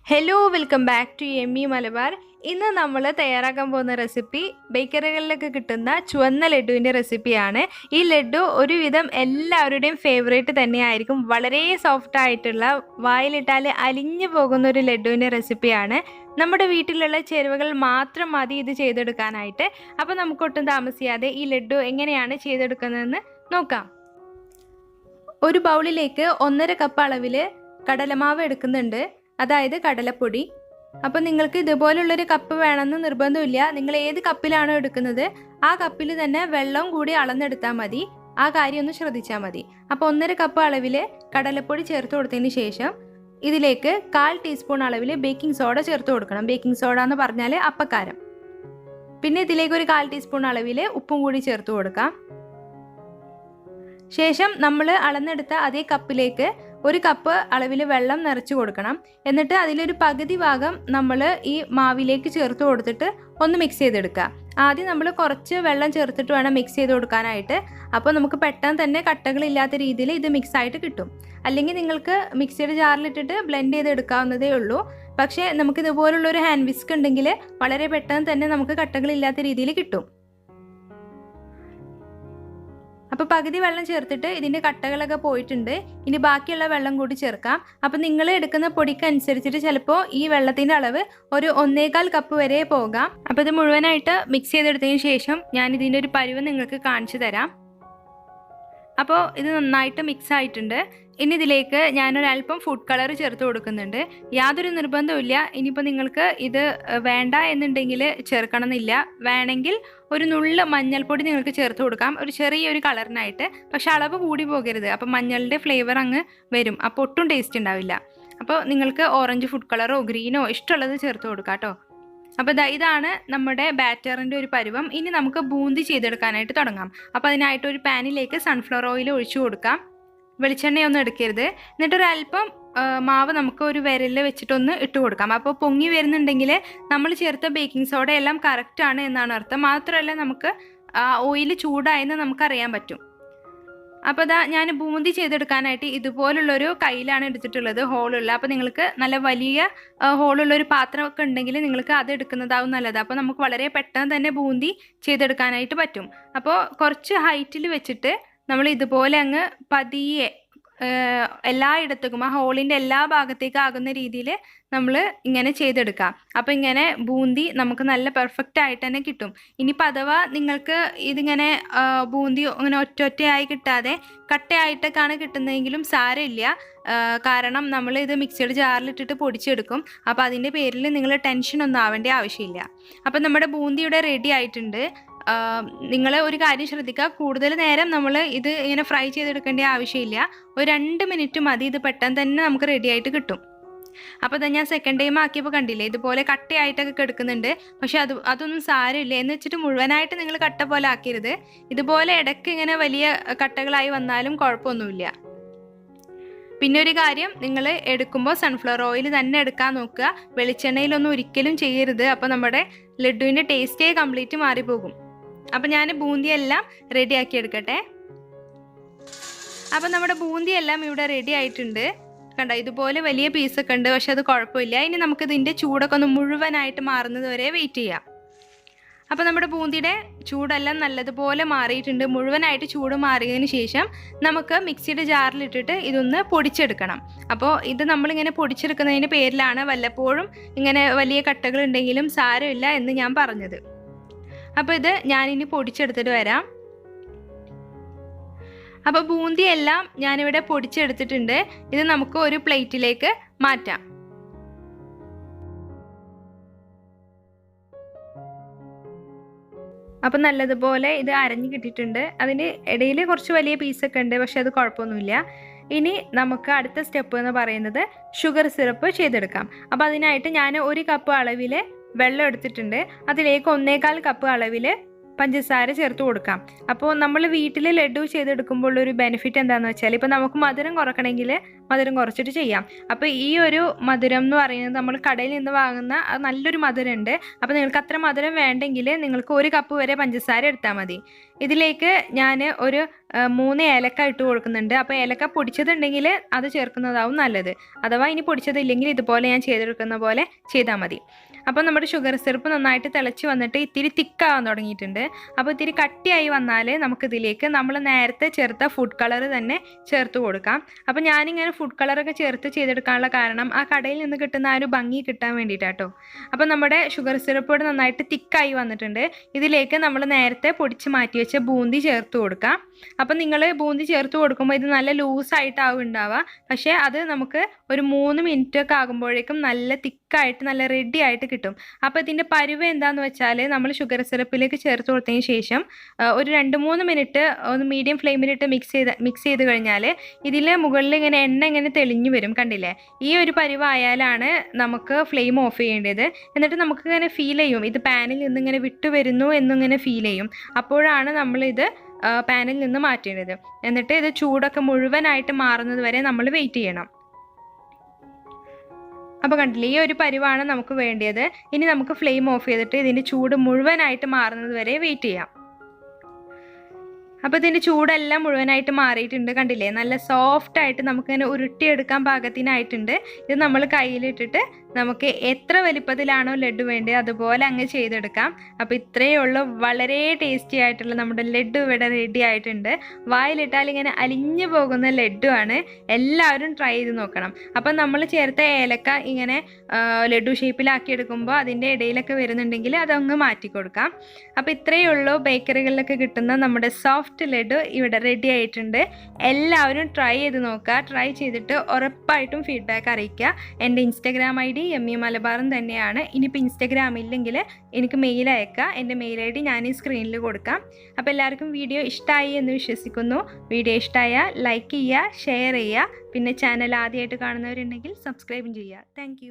Hello welcome back to എമ്മി മലബാർ. ഇന്ന് നമ്മൾ തയ്യാറാക്കാൻ പോകുന്ന റെസിപ്പി ബേക്കറികളിലൊക്കെ കിട്ടുന്ന ചുവന്ന ലഡുവിൻ്റെ റെസിപ്പിയാണ്. ഈ ലഡു ഒരുവിധം എല്ലാവരുടെയും ഫേവറേറ്റ് തന്നെയായിരിക്കും. വളരെ സോഫ്റ്റ് ആയിട്ടുള്ള, വായിലിട്ടാൽ അലിഞ്ഞു പോകുന്ന ഒരു ലഡുവിൻ്റെ റെസിപ്പിയാണ്. നമ്മുടെ വീട്ടിലുള്ള ചേരുവകൾ മാത്രം മതി ഇത് ചെയ്തെടുക്കാനായിട്ട്. അപ്പോൾ നമുക്കൊട്ടും താമസിയാതെ ഈ ലഡു എങ്ങനെയാണ് ചെയ്തെടുക്കുന്നതെന്ന് നോക്കാം. ഒരു ബൗളിലേക്ക് 1.5 കപ്പ് അളവിൽ കടലമാവ് എടുക്കുന്നുണ്ട്, അതായത് കടലപ്പൊടി. അപ്പോൾ നിങ്ങൾക്ക് ഇതുപോലുള്ളൊരു കപ്പ് വേണമെന്ന് നിർബന്ധമില്ല. നിങ്ങൾ ഏത് കപ്പിലാണോ എടുക്കുന്നത് ആ കപ്പിൽ തന്നെ വെള്ളം കൂടി അളന്നെടുത്താൽ മതി. ആ കാര്യം ഒന്ന് ശ്രദ്ധിച്ചാൽ മതി. അപ്പോൾ 1.5 കപ്പ് അളവിൽ കടലപ്പൊടി ചേർത്ത് കൊടുത്തതിന് ശേഷം ഇതിലേക്ക് 1/4 ടീസ്പൂൺ അളവിൽ ബേക്കിംഗ് സോഡ ചേർത്ത് കൊടുക്കണം. ബേക്കിംഗ് സോഡ എന്ന് പറഞ്ഞാൽ അപ്പക്കാരം. പിന്നെ ഇതിലേക്ക് ഒരു 1/4 ടീസ്പൂൺ അളവിൽ ഉപ്പും കൂടി ചേർത്ത് കൊടുക്കാം. ശേഷം നമ്മൾ അളന്നെടുത്ത അതേ കപ്പിലേക്ക് 1 കപ്പ് അളവിൽ വെള്ളം നിറച്ച് കൊടുക്കണം. എന്നിട്ട് അതിലൊരു പകുതി ഭാഗം നമ്മൾ ഈ മാവിലേക്ക് ചേർത്ത് കൊടുത്തിട്ട് ഒന്ന് മിക്സ് ചെയ്തെടുക്കുക. ആദ്യം നമ്മൾ കുറച്ച് വെള്ളം ചേർത്തിട്ട് വേണം മിക്സ് ചെയ്ത് കൊടുക്കാനായിട്ട്. അപ്പോൾ നമുക്ക് പെട്ടെന്ന് തന്നെ കട്ടകളില്ലാത്ത രീതിയിൽ ഇത് മിക്സ് ആയിട്ട് കിട്ടും. അല്ലെങ്കിൽ നിങ്ങൾക്ക് മിക്സിയുടെ ജാറിലിട്ടിട്ട് ബ്ലെൻഡ് ചെയ്ത് എടുക്കാവുന്നതേ ഉള്ളൂ. പക്ഷേ നമുക്ക് ഇതുപോലുള്ളൊരു ഹാൻഡ് വിസ്ക് ഉണ്ടെങ്കിൽ വളരെ പെട്ടെന്ന് തന്നെ നമുക്ക് കട്ടകളില്ലാത്ത രീതിയിൽ കിട്ടും. അപ്പോൾ പകുതി വെള്ളം ചേർത്തിട്ട് ഇതിൻ്റെ കട്ടകളൊക്കെ പോയിട്ടുണ്ട്. ഇനി ബാക്കിയുള്ള വെള്ളം കൂടി ചേർക്കാം. അപ്പോൾ നിങ്ങൾ എടുക്കുന്ന പൊടിക്കനുസരിച്ചിട്ട് ചിലപ്പോൾ ഈ വെള്ളത്തിൻ്റെ അളവ് ഒരു 1.25 കപ്പ് വരെ പോകാം. അപ്പോൾ ഇത് മുഴുവനായിട്ട് മിക്സ് ചെയ്തെടുത്തതിന് ശേഷം ഞാൻ ഇതിൻ്റെ ഒരു പരുവം നിങ്ങൾക്ക് കാണിച്ചു തരാം. അപ്പോൾ ഇത് നന്നായിട്ട് മിക്സ് ആയിട്ടുണ്ട്. ഇനി ഇതിലേക്ക് ഞാനൊരല്പം ഫുഡ് കളർ ചേർത്ത് കൊടുക്കുന്നുണ്ട്. യാതൊരു നിർബന്ധമില്ല. ഇനിയിപ്പോൾ നിങ്ങൾക്ക് ഇത് വേണ്ട എന്നുണ്ടെങ്കിൽ ചേർക്കണം എന്നില്ല. വേണമെങ്കിൽ ഒരു നുള്ള മഞ്ഞൾപ്പൊടി നിങ്ങൾക്ക് ചേർത്ത് കൊടുക്കാം, ഒരു ചെറിയൊരു കളറിനായിട്ട്. പക്ഷെ അളവ് കൂടി പോകരുത്. അപ്പോൾ മഞ്ഞളുടെ ഫ്ലേവർ അങ്ങ് വരും, അപ്പോൾ ഒട്ടും ടേസ്റ്റ് ഉണ്ടാവില്ല. അപ്പോൾ നിങ്ങൾക്ക് ഓറഞ്ച് ഫുഡ് കളറോ ഗ്രീനോ ഇഷ്ടമുള്ളത് ചേർത്ത് കൊടുക്കാം കേട്ടോ. അപ്പോൾ ഇതാണ് നമ്മുടെ ബാറ്ററിൻ്റെ ഒരു പരുവം. ഇനി നമുക്ക് ബൂന്തി ചെയ്തെടുക്കാനായിട്ട് തുടങ്ങാം. അപ്പോൾ അതിനായിട്ട് ഒരു പാനിലേക്ക് സൺഫ്ലവർ ഓയിൽ ഒഴിച്ചു കൊടുക്കാം. വെളിച്ചെണ്ണയൊന്നും എടുക്കരുത്. എന്നിട്ടൊരല്പം മാവ് നമുക്ക് ഒരു വിരലിൽ വെച്ചിട്ടൊന്ന് ഇട്ട് കൊടുക്കാം. അപ്പോൾ പൊങ്ങി വരുന്നുണ്ടെങ്കിൽ നമ്മൾ ചേർത്ത ബേക്കിംഗ് സോഡ എല്ലാം കറക്റ്റാണ് എന്നാണ് അർത്ഥം. മാത്രമല്ല നമുക്ക് ഓയിൽ ചൂടായെന്ന് നമുക്കറിയാൻ പറ്റും. അപ്പോൾ ഞാൻ ബൂന്തി ചെയ്തെടുക്കാനായിട്ട് ഇതുപോലുള്ളൊരു കയ്യിലാണ് എടുത്തിട്ടുള്ളത്, ഹോളുള്ള. അപ്പോൾ നിങ്ങൾക്ക് നല്ല വലിയ ഹോളുള്ളൊരു പാത്രമൊക്കെ ഉണ്ടെങ്കിൽ നിങ്ങൾക്ക് അത് എടുക്കുന്നതാവും നല്ലത്. അപ്പോൾ നമുക്ക് വളരെ പെട്ടെന്ന് തന്നെ ബൂന്തി ചെയ്തെടുക്കാനായിട്ട് പറ്റും. അപ്പോൾ കുറച്ച് ഹൈറ്റിൽ വെച്ചിട്ട് നമ്മൾ ഇതുപോലെ അങ്ങ് പതിയെ എല്ലായിടത്തേക്കും ആ ഹോളിൻ്റെ എല്ലാ ഭാഗത്തേക്കും ആകുന്ന രീതിയിൽ നമ്മൾ ഇങ്ങനെ ചെയ്തെടുക്കാം. അപ്പോൾ ഇങ്ങനെ ബൂന്തി നമുക്ക് നല്ല പെർഫെക്റ്റ് ആയിട്ട് തന്നെ കിട്ടും. ഇനിയിപ്പോൾ അഥവാ നിങ്ങൾക്ക് ഇതിങ്ങനെ ബൂന്തി അങ്ങനെ ഒറ്റയായി കിട്ടാതെ കട്ടയായിട്ടൊക്കെയാണ് കിട്ടുന്നതെങ്കിലും സാരമില്ല. കാരണം നമ്മൾ ഇത് മിക്സിയുടെ ജാറിലിട്ടിട്ട് പൊടിച്ചെടുക്കും. അപ്പോൾ അതിൻ്റെ പേരിൽ നിങ്ങൾ ടെൻഷനൊന്നും ആവേണ്ട ആവശ്യമില്ല. അപ്പോൾ നമ്മുടെ ബൂന്തി ഇവിടെ റെഡി ആയിട്ടുണ്ട്. നിങ്ങൾ ഒരു കാര്യം ശ്രദ്ധിക്കുക, കൂടുതൽ നേരം നമ്മൾ ഇത് ഇങ്ങനെ ഫ്രൈ ചെയ്തെടുക്കേണ്ട ആവശ്യമില്ല. ഒരു 2 മിനിറ്റ് മതി. ഇത് പെട്ടെന്ന് തന്നെ നമുക്ക് റെഡി ആയിട്ട് കിട്ടും. അപ്പോൾ ഞാൻ സെക്കൻഡ് ടൈം ആക്കിയപ്പോൾ കണ്ടില്ലേ, ഇതുപോലെ കട്ടയായിട്ടൊക്കെ കിടക്കുന്നുണ്ട്. പക്ഷെ അതൊന്നും സാരമില്ല. എന്ന് വെച്ചിട്ട് മുഴുവനായിട്ട് നിങ്ങൾ കട്ട പോലെ ആക്കരുത്. ഇതുപോലെ ഇടയ്ക്ക് ഇങ്ങനെ വലിയ കട്ടകളായി വന്നാലും കുഴപ്പമൊന്നുമില്ല. പിന്നെ ഒരു കാര്യം, നിങ്ങൾ എടുക്കുമ്പോൾ സൺഫ്ലവർ ഓയിൽ തന്നെ എടുക്കാൻ നോക്കുക. വെളിച്ചെണ്ണയിലൊന്നും ഒരിക്കലും ചെയ്യരുത്. അപ്പോൾ നമ്മുടെ ലഡുവിൻ്റെ ടേസ്റ്റേ കംപ്ലീറ്റ് മാറിപ്പോകും. അപ്പോൾ ഞാൻ ബൂന്തിയെല്ലാം റെഡിയാക്കി എടുക്കട്ടെ. അപ്പോൾ നമ്മുടെ ബൂന്തിയെല്ലാം ഇവിടെ റെഡി ആയിട്ടുണ്ട്. കണ്ടോ, ഇതുപോലെ വലിയ പീസൊക്കെ ഉണ്ട്, പക്ഷെ അത് കുഴപ്പമില്ല. ഇനി നമുക്കിതിൻ്റെ ചൂടൊക്കെ ഒന്ന് മുഴുവനായിട്ട് മാറുന്നത് വരെ വെയിറ്റ് ചെയ്യാം. അപ്പോൾ നമ്മുടെ ബൂന്തിയുടെ ചൂടെല്ലാം നല്ലതുപോലെ മാറിയിട്ടുണ്ട്. മുഴുവനായിട്ട് ചൂട് മാറിയതിന് ശേഷം നമുക്ക് മിക്സിയുടെ ജാറിലിട്ടിട്ട് ഇതൊന്ന് പൊടിച്ചെടുക്കണം. അപ്പോൾ ഇത് നമ്മളിങ്ങനെ പൊടിച്ചെടുക്കുന്നതിൻ്റെ പേരിലാണ് വല്ലപ്പോഴും ഇങ്ങനെ വലിയ കട്ടകളുണ്ടെങ്കിലും സാരമില്ല എന്ന് ഞാൻ പറഞ്ഞത്. അപ്പോൾ ഇത് ഞാനിനി പൊടിച്ചെടുത്തിട്ട് വരാം. അപ്പോൾ ബൂന്തിയെല്ലാം ഞാനിവിടെ പൊടിച്ചെടുത്തിട്ടുണ്ട്. ഇത് നമുക്ക് ഒരു പ്ലേറ്റിലേക്ക് മാറ്റാം. അപ്പം നല്ലതുപോലെ ഇത് അരഞ്ഞ് കിട്ടിയിട്ടുണ്ട്. അതിന് ഇടയിൽ കുറച്ച് വലിയ പീസൊക്കെ ഉണ്ട്, പക്ഷെ അത് കുഴപ്പമൊന്നുമില്ല. ഇനി നമുക്ക് അടുത്ത സ്റ്റെപ്പ് എന്ന് പറയുന്നത് ഷുഗർ സിറപ്പ് ചെയ്തെടുക്കാം. അപ്പോൾ അതിനായിട്ട് ഞാൻ 1 കപ്പ് അളവിൽ വെള്ളം എടുത്തിട്ടുണ്ട്. അതിലേക്ക് 1.25 കപ്പ് അളവിൽ പഞ്ചസാര ചേർത്ത് കൊടുക്കാം. അപ്പോൾ നമ്മൾ വീട്ടിൽ ലഡു ചെയ്തെടുക്കുമ്പോൾ ഒരു ബെനിഫിറ്റ് എന്താണെന്ന് വെച്ചാൽ, ഇപ്പോൾ നമുക്ക് മധുരം കുറക്കണമെങ്കിൽ മധുരം കുറച്ചിട്ട് ചെയ്യാം. അപ്പോൾ ഈ ഒരു മധുരം എന്ന് പറയുന്നത് നമ്മൾ കടയിൽ നിന്ന് വാങ്ങുന്ന നല്ലൊരു മധുരമുണ്ട്. അപ്പോൾ നിങ്ങൾക്ക് അത്ര മധുരം വേണ്ടെങ്കിൽ നിങ്ങൾക്ക് 1 കപ്പ് വരെ പഞ്ചസാര എടുത്താൽ മതി. ഇതിലേക്ക് ഞാൻ ഒരു 3 ഏലക്ക ഇട്ട് കൊടുക്കുന്നുണ്ട്. അപ്പോൾ ഏലക്ക പൊടിച്ചതുണ്ടെങ്കിൽ അത് ചേർക്കുന്നതാവും നല്ലത്. അഥവാ ഇനി പൊടിച്ചതില്ലെങ്കിൽ ഇതുപോലെ ഞാൻ ചെയ്തെടുക്കുന്ന പോലെ ചെയ്താൽ മതി. അപ്പോൾ നമ്മുടെ ഷുഗർ സിറപ്പ് നന്നായിട്ട് തിളച്ച് വന്നിട്ട് ഇത്തിരി തിക്കാവാൻ തുടങ്ങിയിട്ടുണ്ട്. അപ്പോൾ ഇത്തിരി കട്ടിയായി വന്നാൽ നമുക്കിതിലേക്ക് നമ്മൾ നേരത്തെ ചേർത്ത ഫുഡ് കളർ തന്നെ ചേർത്ത് കൊടുക്കാം. അപ്പോൾ ഞാനിങ്ങനെ ഫുഡ് കളറൊക്കെ ചേർത്ത് ചെയ്തെടുക്കാനുള്ള കാരണം ആ കടയിൽ നിന്ന് കിട്ടുന്ന ആ ഒരു ഭംഗി കിട്ടാൻ വേണ്ടിയിട്ടാട്ടോ. അപ്പോൾ നമ്മുടെ ഷുഗർ സിറപ്പ് ഇവിടെ നന്നായിട്ട് തിക്കായി വന്നിട്ടുണ്ട്. ഇതിലേക്ക് നമ്മൾ നേരത്തെ പൊടിച്ച് മാറ്റി വെച്ച ബൂന്തി ചേർത്ത് കൊടുക്കാം. അപ്പം നിങ്ങൾ ബൂന്തി ചേർത്ത് കൊടുക്കുമ്പോൾ ഇത് നല്ല ലൂസായിട്ടാവും ഉണ്ടാവുക. പക്ഷേ അത് നമുക്ക് ഒരു 3 മിനിറ്റ് ഒക്കെ ആകുമ്പോഴേക്കും നല്ല തിക്കായിട്ട് നല്ല റെഡി ആയിട്ട് കിട്ടും. അപ്പോൾ ഇതിൻ്റെ പരുവ എന്താണെന്ന് വെച്ചാൽ നമ്മൾ ഷുഗർ സിറപ്പിലേക്ക് ചേർത്ത് കൊടുത്തതിന് ശേഷം ഒരു 2-3 മിനിറ്റ് ഒന്ന് മീഡിയം ഫ്ലെയിമിലിട്ട് മിക്സ് ചെയ്ത് കഴിഞ്ഞാൽ ഇതിൽ മുകളിൽ ഇങ്ങനെ എണ്ണ ഇങ്ങനെ തെളിഞ്ഞു വരും, കണ്ടില്ലേ? ഈ ഒരു പരുവായാലാണ് നമുക്ക് ഫ്ലെയിം ഓഫ് ചെയ്യേണ്ടത്. എന്നിട്ട് നമുക്ക് ഇങ്ങനെ ഫീൽ ചെയ്യും ഇത് പാനിൽ നിന്ന് ഇങ്ങനെ വിട്ടു വരുന്നു എന്നിങ്ങനെ ഫീൽ ചെയ്യും. അപ്പോഴാണ് നമ്മളിത് പാനിൽ നിന്ന് മാറ്റേണ്ടത്. എന്നിട്ട് ഇത് ചൂടൊക്കെ മുഴുവനായിട്ട് മാറുന്നത് വരെ നമ്മൾ വെയിറ്റ് ചെയ്യണം. അപ്പോൾ കണ്ടില്ലേ, ഈ ഒരു പരുവാണ് നമുക്ക് വേണ്ടത്. ഇനി നമുക്ക് ഫ്ലെയിം ഓഫ് ചെയ്തിട്ട് ഇതിൻ്റെ ചൂട് മുഴുവനായിട്ട് മാറുന്നത് വരെ വെയിറ്റ് ചെയ്യാം. അപ്പോൾ ഇതിൻ്റെ ചൂടെല്ലാം മുഴുവനായിട്ട് മാറിയിട്ടുണ്ട്, കണ്ടില്ലേ? നല്ല സോഫ്റ്റായിട്ട് നമുക്കിങ്ങനെ ഉരുട്ടിയെടുക്കാൻ പാകത്തിനായിട്ടുണ്ട്. ഇത് നമ്മൾ കയ്യിലിട്ടിട്ട് നമുക്ക് എത്ര വലിപ്പത്തിലാണോ ലഡ്ഡു വേണ്ടത് അതുപോലെ അങ്ങ് ചെയ്തെടുക്കാം. അപ്പോൾ ഇത്രയേ ഉള്ളൂ, വളരെ ടേസ്റ്റി ആയിട്ടുള്ള നമ്മുടെ ലഡ്ഡു ഇവിടെ റെഡി ആയിട്ടുണ്ട്. വായിലിട്ടാൽ ഇങ്ങനെ അലിഞ്ഞു പോകുന്ന ലഡ്ഡു ആണ്. എല്ലാവരും ട്രൈ ചെയ്ത് നോക്കണം. അപ്പം നമ്മൾ ചേർത്ത ഏലക്ക ഇങ്ങനെ ലഡ്ഡു ഷേപ്പിലാക്കി എടുക്കുമ്പോൾ അതിൻ്റെ ഇടയിലൊക്കെ വരുന്നുണ്ടെങ്കിൽ അതങ്ങ് മാറ്റി കൊടുക്കാം. അപ്പോൾ ഇത്രയേ ഉള്ളൂ, ബേക്കറികളിലൊക്കെ കിട്ടുന്ന നമ്മുടെ സോഫ്റ്റ് ലഡ്ഡു ഇവിടെ റെഡി ആയിട്ടുണ്ട്. എല്ലാവരും ട്രൈ ചെയ്ത് നോക്കുക. ട്രൈ ചെയ്തിട്ട് ഉറപ്പായിട്ടും ഫീഡ്ബാക്ക് അറിയിക്കുക. എൻ്റെ ഇൻസ്റ്റാഗ്രാം ID എമ്മി മലബാറും തന്നെയാണ്. ഇനിയിപ്പോൾ ഇൻസ്റ്റാഗ്രാം ഇല്ലെങ്കിൽ എനിക്ക് മെയിൽ അയക്കുക. എൻ്റെ മെയിൽ ID ഞാൻ ഈ സ്ക്രീനിൽ കൊടുക്കാം. അപ്പോൾ എല്ലാവർക്കും വീഡിയോ ഇഷ്ടമായി എന്ന് വിശ്വസിക്കുന്നു. വീഡിയോ ഇഷ്ടമായാൽ ലൈക്ക് ചെയ്യുക, ഷെയർ ചെയ്യുക. പിന്നെ ചാനൽ ആദ്യമായിട്ട് കാണുന്നവരുണ്ടെങ്കിൽ സബ്സ്ക്രൈബും ചെയ്യുക. താങ്ക്